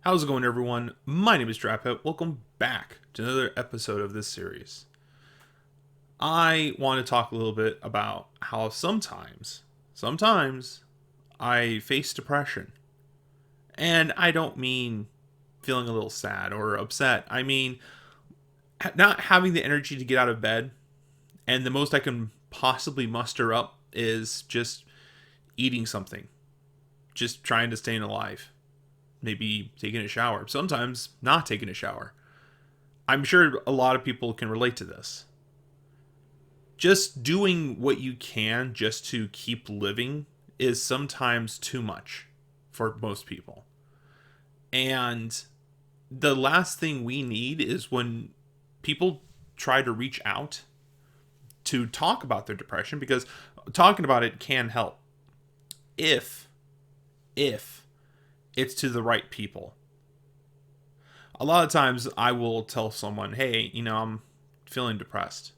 How's it going, everyone? My name is DrapPep. Welcome back to another episode of this series. I want to talk a little bit about how sometimes I face depression. And I don't mean feeling a little sad or upset. I mean not having the energy to get out of bed, and the most I can possibly muster up is just eating something, just trying to stay alive. Maybe taking a shower, sometimes not taking a shower. I'm sure a lot of people can relate to this. Just doing what you can just to keep living is sometimes too much for most people. And the last thing we need is when people try to reach out to talk about their depression, because talking about it can help if it's to the right people. A lot of times I will tell someone, hey, I'm feeling depressed.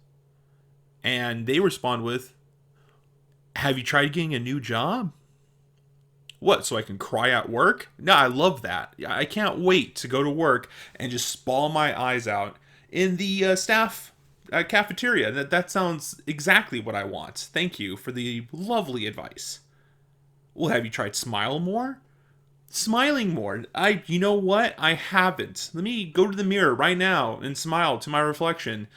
And they respond with, have you tried getting a new job? What, so I can cry at work? No, I love that. I can't wait to go to work and just bawl my eyes out in the staff cafeteria. That sounds exactly what I want. Thank you for the lovely advice. Well, have you tried smile more? Smiling more. You know what? I haven't. Let me go to the mirror right now and smile to my reflection,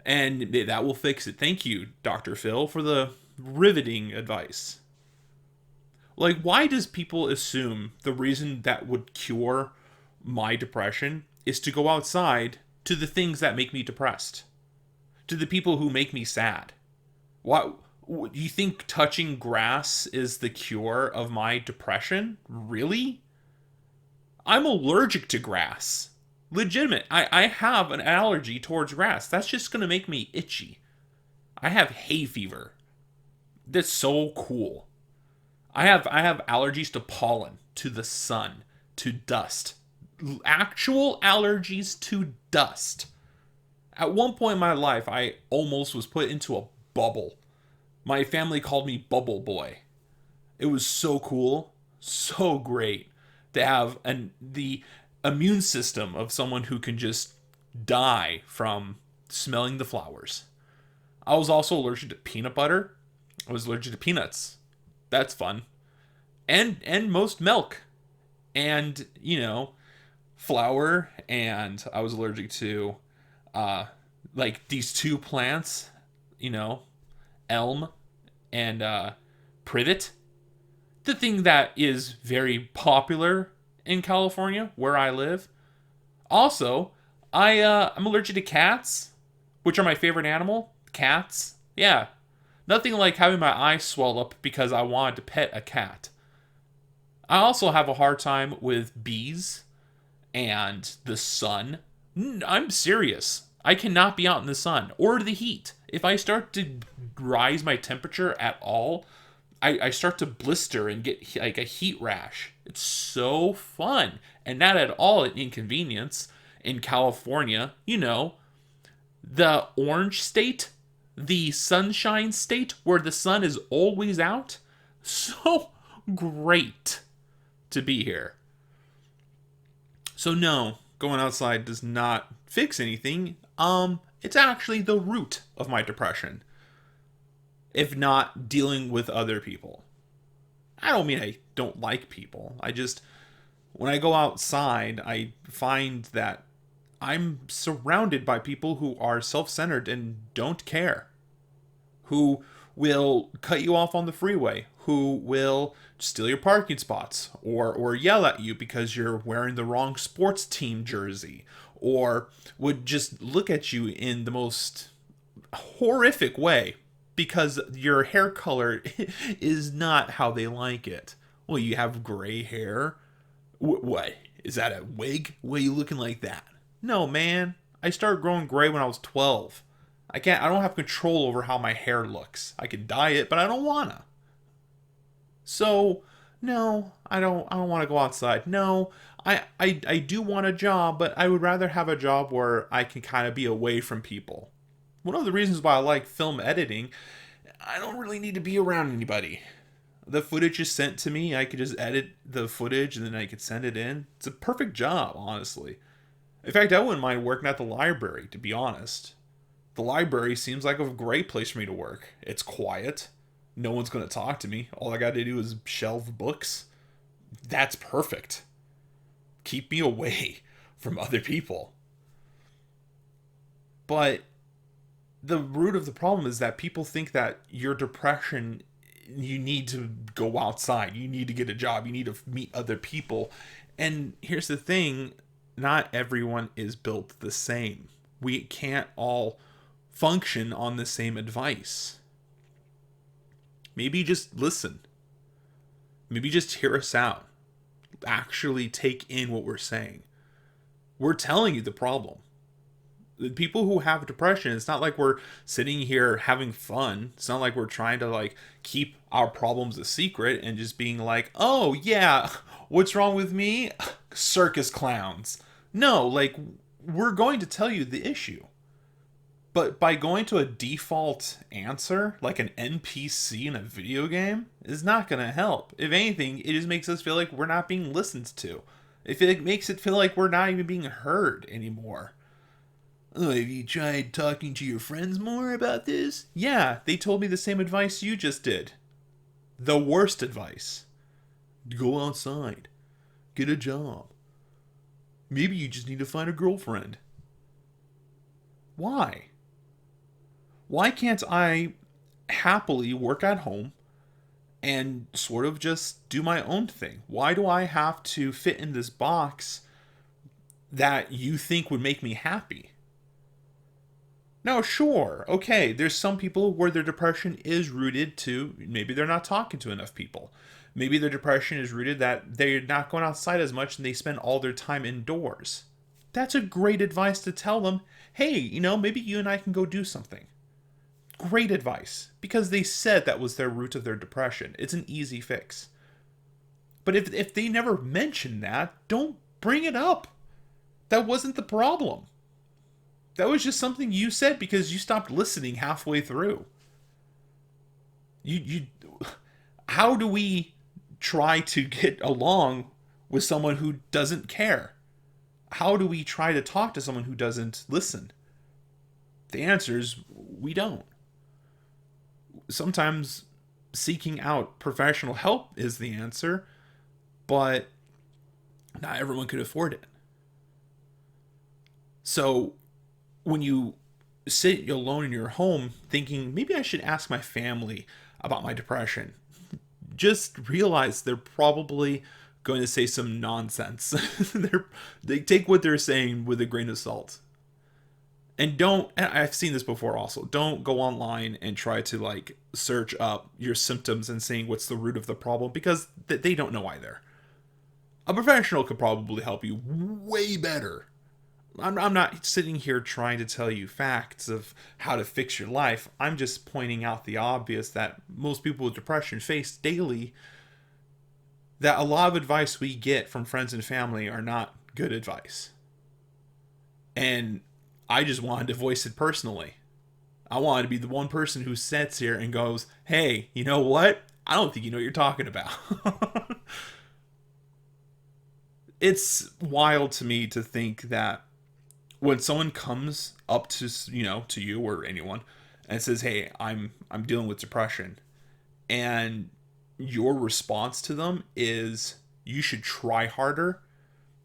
and that will fix it. Thank you, Dr. Phil, for the riveting advice. Like, why does people assume the reason that would cure my depression is to go outside to the things that make me depressed, to the people who make me sad? Why? Do you think touching grass is the cure of my depression? Really? I'm allergic to grass. Legitimate. I have an allergy towards grass. That's just going to make me itchy. I have hay fever. That's so cool. I have allergies to pollen, to the sun, to dust. Actual allergies to dust. At one point in my life, I almost was put into a bubble. My family called me Bubble Boy. It was so cool, so great to have the immune system of someone who can just die from smelling the flowers. I was also allergic to peanut butter. I was allergic to peanuts. That's fun. And most milk. And, flour. And I was allergic to, these two plants, elm and privet. The thing that is very popular in California, where I live. Also, I'm allergic to cats, which are my favorite animal. Cats. Yeah. Nothing like having my eyes swell up because I wanted to pet a cat. I also have a hard time with bees and the sun. I'm serious. I cannot be out in the sun or the heat. If I start to rise my temperature at all, I start to blister and get like a heat rash. It's so fun. And not at all an inconvenience in California. The orange state, the sunshine state where the sun is always out. So great to be here. So no, going outside does not fix anything. It's actually the root of my depression. If not dealing with other people. I don't mean I don't like people. When I go outside, I find that I'm surrounded by people who are self-centered and don't care. Who will cut you off on the freeway. Who will steal your parking spots. Or yell at you because you're wearing the wrong sports team jersey. Or would just look at you in the most horrific way because your hair color is not how they like it. Well, you have gray hair. What? Is that a wig? Why are you looking like that? No, man. I started growing gray when I was 12. I don't have control over how my hair looks. I can dye it, but I don't wanna. So, no, I don't want to go outside. No, I do want a job, but I would rather have a job where I can kind of be away from people. One of the reasons why I like film editing, I don't really need to be around anybody. The footage is sent to me. I could just edit the footage and then I could send it in. It's a perfect job, honestly. In fact, I wouldn't mind working at the library, to be honest. The library seems like a great place for me to work. It's quiet. No one's going to talk to me. All I got to do is shelve books. That's perfect. Keep me away from other people. But the root of the problem is that people think that your depression, you need to go outside, you need to get a job, you need to meet other people. And here's the thing, not everyone is built the same. We can't all function on the same advice. Maybe just listen. Maybe just hear us out. Actually take in what we're saying. We're telling you the problem. The people who have depression, it's not like we're sitting here having fun. It's not like we're trying to like keep our problems a secret and just being like, oh yeah, what's wrong with me? Circus clowns. No, like, we're going to tell you the issue. But by going to a default answer, like an NPC in a video game, is not going to help. If anything, it just makes us feel like we're not being listened to. It makes it feel like we're not even being heard anymore. Oh, have you tried talking to your friends more about this? Yeah, they told me the same advice you just did. The worst advice. Go outside. Get a job. Maybe you just need to find a girlfriend. Why? Why can't I happily work at home and sort of just do my own thing? Why do I have to fit in this box that you think would make me happy? Now, sure, okay, there's some people where their depression is rooted to maybe they're not talking to enough people. Maybe their depression is rooted that they're not going outside as much and they spend all their time indoors. That's a great advice to tell them, hey, maybe you and I can go do something. Great advice, because they said that was their root of their depression. It's an easy fix. But if they never mention that, don't bring it up. That wasn't the problem. That was just something you said because you stopped listening halfway through. How do we try to get along with someone who doesn't care? How do we try to talk to someone who doesn't listen? The answer is we don't. Sometimes seeking out professional help is the answer, but not everyone could afford it. So when you sit alone in your home thinking, maybe I should ask my family about my depression, just realize they're probably going to say some nonsense. They take what they're saying with a grain of salt. And I've seen this before also, don't go online and try to like search up your symptoms and seeing what's the root of the problem, because they don't know either. A professional could probably help you way better. I'm not sitting here trying to tell you facts of how to fix your life. I'm just pointing out the obvious that most people with depression face daily, that a lot of advice we get from friends and family are not good advice. And I just wanted to voice it personally. I wanted to be the one person who sits here and goes, hey, you know what? I don't think you know what you're talking about. It's wild to me to think that when someone comes up to you or anyone and says, hey, I'm dealing with depression, and your response to them is you should try harder,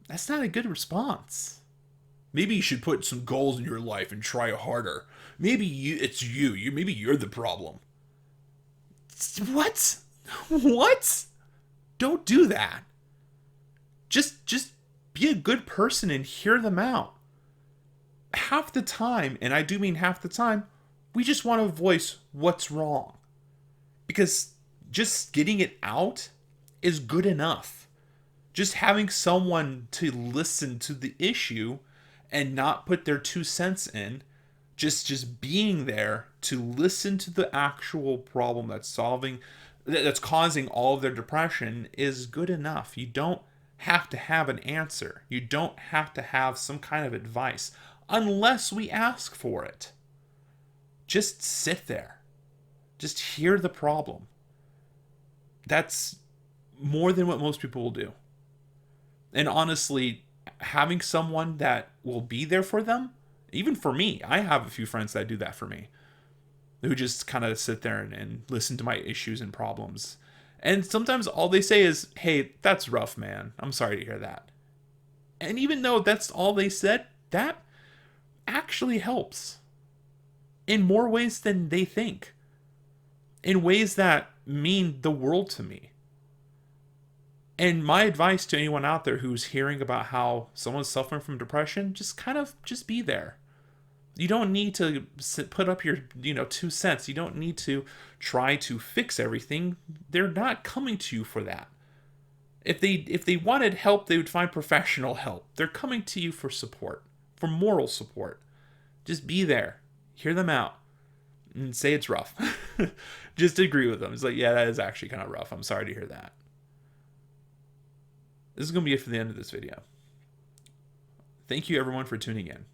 that's not a good response. Maybe you should put some goals in your life and try harder. Maybe maybe you're the problem. What? Don't do that. Just be a good person and hear them out. Half the time, and I do mean half the time, we just want to voice what's wrong. Because just getting it out is good enough. Just having someone to listen to the issue and not put their 2 cents in, just being there to listen to the actual problem that's causing all of their depression is good enough. You don't have to have an answer. You don't have to have some kind of advice unless we ask for it. Just sit there. Just hear the problem. That's more than what most people will do. And honestly, having someone that will be there for them, even for me, I have a few friends that do that for me, who just kind of sit there and listen to my issues and problems. And sometimes all they say is, hey, that's rough, man. I'm sorry to hear that. And even though that's all they said, that actually helps in more ways than they think, in ways that mean the world to me. And my advice to anyone out there who's hearing about how someone's suffering from depression, just be there. You don't need to put up your 2 cents. You don't need to try to fix everything. They're not coming to you for that. If they wanted help, they would find professional help. They're coming to you for support, for moral support. Just be there, hear them out, and say it's rough. Just agree with them. It's like, yeah, that is actually kind of rough. I'm sorry to hear that. This is going to be it for the end of this video. Thank you everyone for tuning in.